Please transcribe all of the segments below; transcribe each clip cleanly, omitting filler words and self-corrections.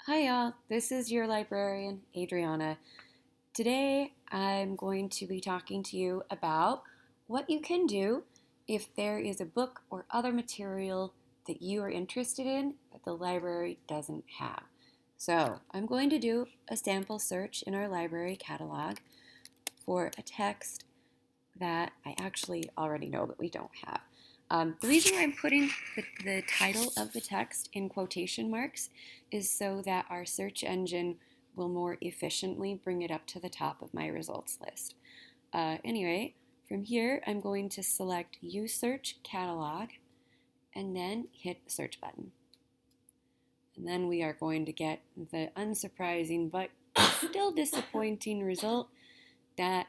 Hi y'all, this is your librarian, Adriana. Today I'm going to be talking to you about what you can do if there is a book or other material that you are interested in that the library doesn't have. So I'm going to do a sample search in our library catalog for a text that I actually already know that we don't have. The reason why I'm putting the title of the text in quotation marks is so that our search engine will more efficiently bring it up to the top of my results list. Anyway, from here, I'm going to select Use Search Catalog and then hit the search button. And then we are going to get the unsurprising but still disappointing result that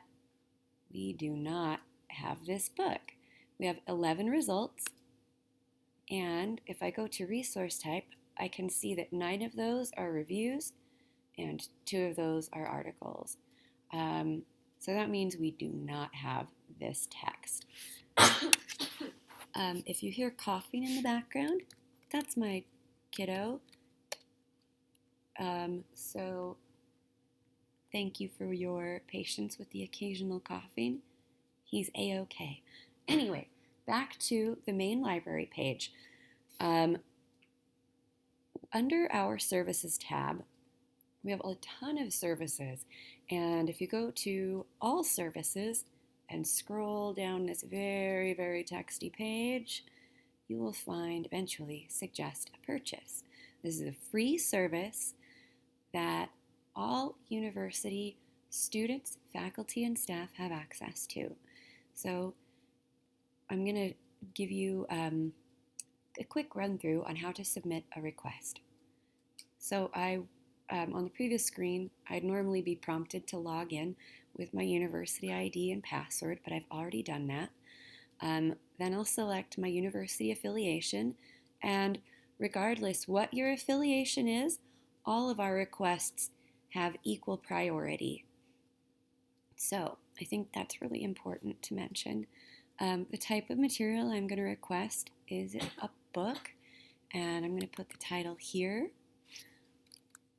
we do not have this book. We have 11 results, and if I go to resource type, I can see that 9 of those are reviews and 2 of those are articles. So that means we do not have this text. If you hear coughing in the background, that's my kiddo. So thank you for your patience with the occasional coughing. He's A-okay. Anyway, back to the main library page. Under our services tab, we have a ton of services. And if you go to all services and scroll down this very, very texty page, you will find eventually suggest a purchase. This is a free service that all university students, faculty, and staff have access to. So I'm going to give you a quick run through on how to submit a request. So on the previous screen, I'd normally be prompted to log in with my university ID and password, but I've already done that. Then I'll select my university affiliation, and regardless what your affiliation is, all of our requests have equal priority. So I think that's really important to mention. The type of material I'm going to request is a book, and I'm going to put the title here.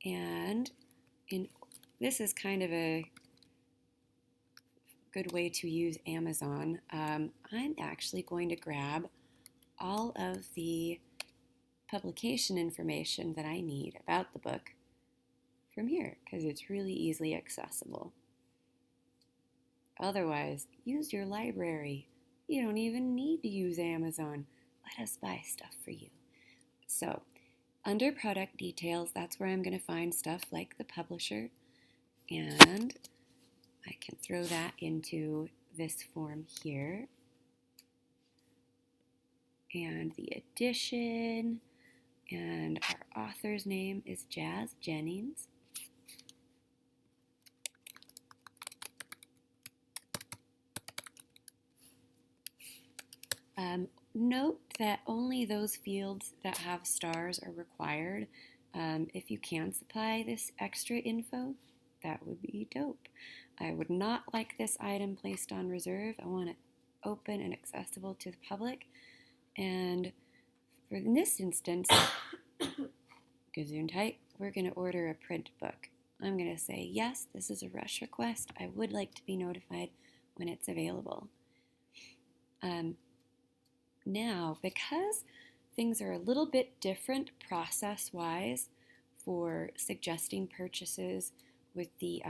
And this is kind of a good way to use Amazon. I'm actually going to grab all of the publication information that I need about the book from here because it's really easily accessible. Otherwise, use your library. You don't even need to use Amazon. Let us buy stuff for you. So, under product details, that's where I'm going to find stuff like the publisher, and I can throw that into this form here. And the edition, and our author's name is Jazz Jennings. Note that only those fields that have stars are required. If you can supply this extra info, that would be dope. I would not like this item placed on reserve. I want it open and accessible to the public. And in this instance, Gesundheit, we're going to order a print book. I'm going to say, yes, this is a rush request. I would like to be notified when it's available. Now, because things are a little bit different process-wise for suggesting purchases with the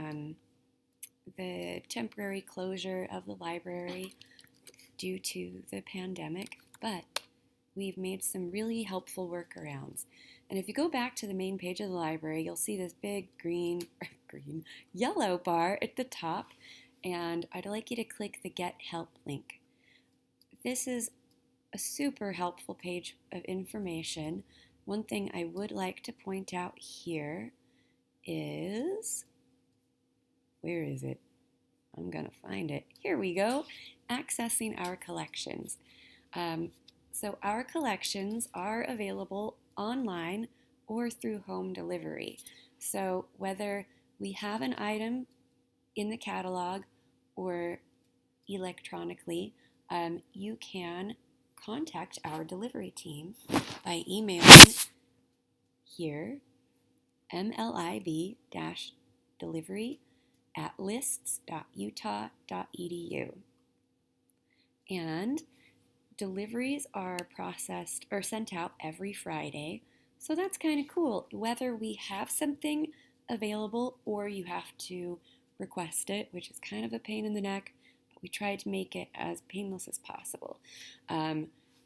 temporary closure of the library due to the pandemic, but we've made some really helpful workarounds. And if you go back to the main page of the library, you'll see this big yellow bar at the top, and I'd like you to click the Get Help link. This is a super helpful page of information. One thing I would like to point out here is, where is it? I'm going to find it. Here we go. Accessing our collections. So our collections are available online or through home delivery. So whether we have an item in the catalog or electronically, you can contact our delivery team by emailing here mlib-delivery@lists.utah.edu. And deliveries are processed or sent out every Friday, so that's kind of cool. Whether we have something available or you have to request it, which is kind of a pain in the neck, but we try to make it as painless as possible.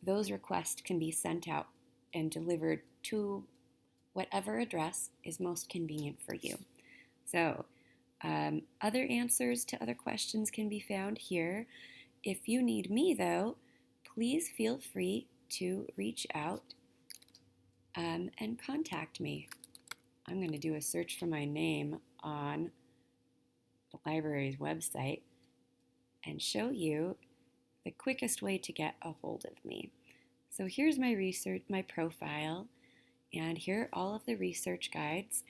Those requests can be sent out and delivered to whatever address is most convenient for you. So, other answers to other questions can be found here. If you need me, though, please feel free to reach out and contact me. I'm going to do a search for my name on the library's website and show you the quickest way to get a hold of me. So here's my research, my profile, and here are all of the research guides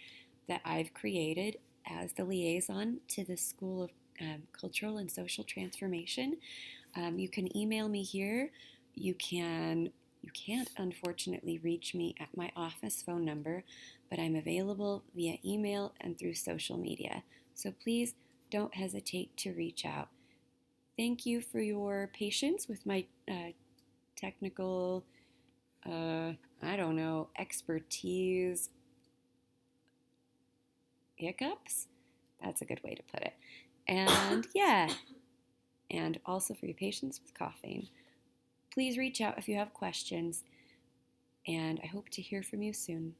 that I've created as the liaison to the School of Cultural and Social Transformation. You can email me here. You can't unfortunately reach me at my office phone number, but I'm available via email and through social media. So please don't hesitate to reach out. Thank you for your patience with my technical, expertise hiccups. That's a good way to put it. And yeah, and also for your patience with coughing. Please reach out if you have questions, and I hope to hear from you soon.